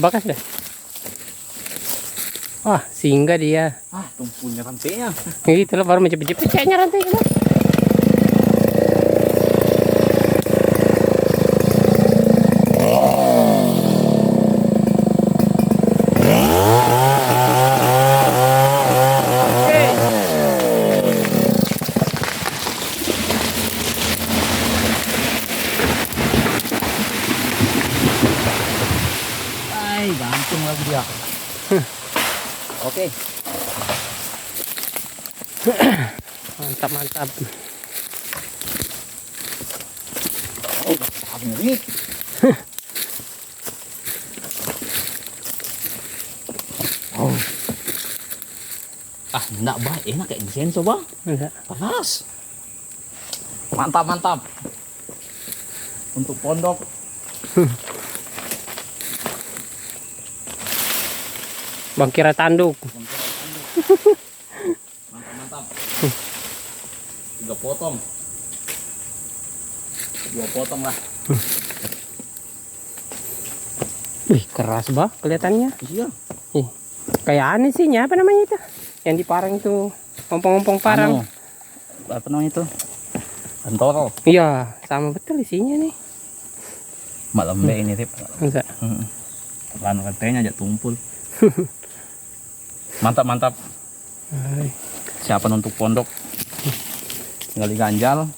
Terbakas dah. Wah, singgah dia. Tumpulnya rantainya. Gitu loh, baru menjepit-jepitnya rantai. Gantung lagi dia. Oke. Mantap, mantap. Apa ini? Enggak bah, enak kayak di sini coba. Enggak. Panas. Mantap, mantap. Untuk pondok. Bang kira tanduk. Mantap, mantap. 3 potong. 2 potong lah. Wih, keras bah kelihatannya. Iya. Kayak aneh sih, apa namanya itu? Yang di parang itu, ompong-ompong parang. Apa namanya itu? Pentol. Iya, sama betul isinya nih. Malam ini tip. Enggak. Kan rantainya aja tumpul. Mantap, mantap. Siapan untuk pondok. Tinggal diganjal.